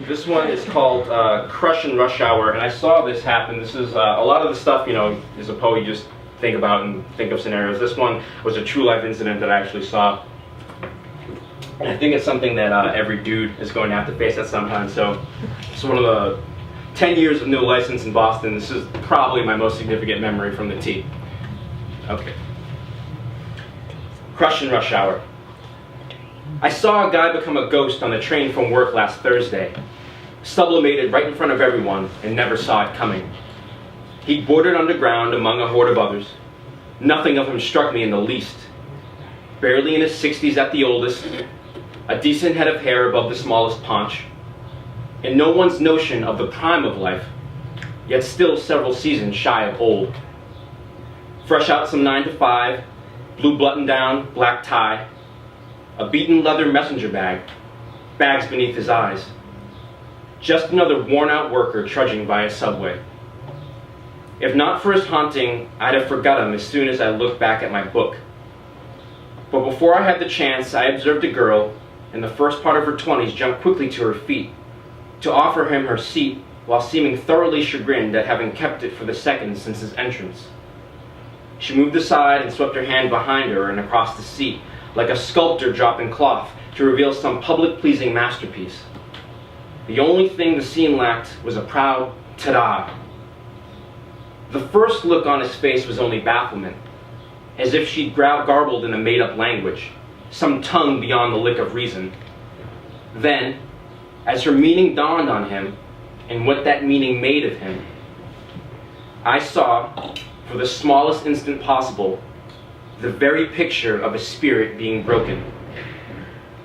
This one is called Crush and Rush Hour, and I saw this happen. This is a lot of the stuff, you know, is a poet you just think about and think of scenarios. This one was a true life incident that I actually saw. And I think it's something that every dude is going to have to face at some time. So it's one of the 10 years of no license in Boston. This is probably my most significant memory from the T. Okay. Crush and Rush Hour. I saw a guy become a ghost on the train from work last Thursday. Sublimated right in front of everyone and never saw it coming. He boarded underground among a horde of others. Nothing of him struck me in the least. Barely in his 60s at the oldest, a decent head of hair above the smallest paunch, and no one's notion of the prime of life, yet still several seasons shy of old. Fresh out some 9 to 5, blue button down, black tie, a beaten leather messenger bag, bags beneath his eyes. Just another worn-out worker trudging by a subway. If not for his haunting, I'd have forgot him as soon as I looked back at my book. But before I had the chance, I observed a girl in the first part of her 20s jump quickly to her feet to offer him her seat while seeming thoroughly chagrined at having kept it for the seconds since his entrance. She moved aside and swept her hand behind her and across the seat, like a sculptor dropping cloth to reveal some public-pleasing masterpiece. The only thing the scene lacked was a proud ta-da. The first look on his face was only bafflement, as if she'd garbled in a made-up language, some tongue beyond the lick of reason. Then, as her meaning dawned on him, and what that meaning made of him, I saw, for the smallest instant possible, the very picture of a spirit being broken.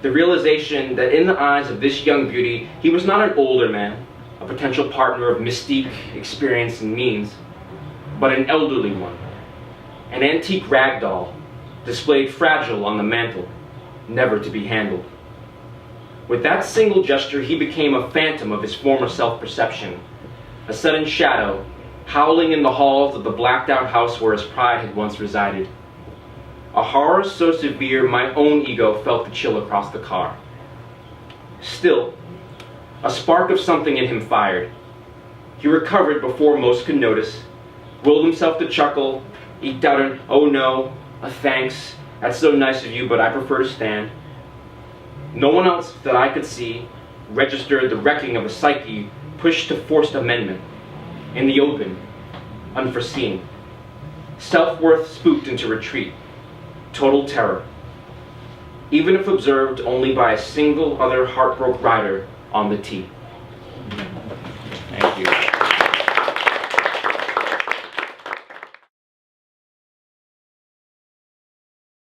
The realization that in the eyes of this young beauty, he was not an older man, a potential partner of mystique, experience, and means, but an elderly one, an antique rag doll, displayed fragile on the mantel, never to be handled. With that single gesture, he became a phantom of his former self-perception, a sudden shadow, howling in the halls of the blacked-out house where his pride had once resided. A horror so severe, my own ego felt the chill across the car. Still, a spark of something in him fired. He recovered before most could notice, willed himself to chuckle, eked out an "oh no," a "thanks, that's so nice of you, but I prefer to stand." No one else that I could see registered the wrecking of a psyche pushed to forced amendment, in the open, unforeseen. Self-worth spooked into retreat, total terror, even if observed only by a single other heartbroken rider on the T. Thank you.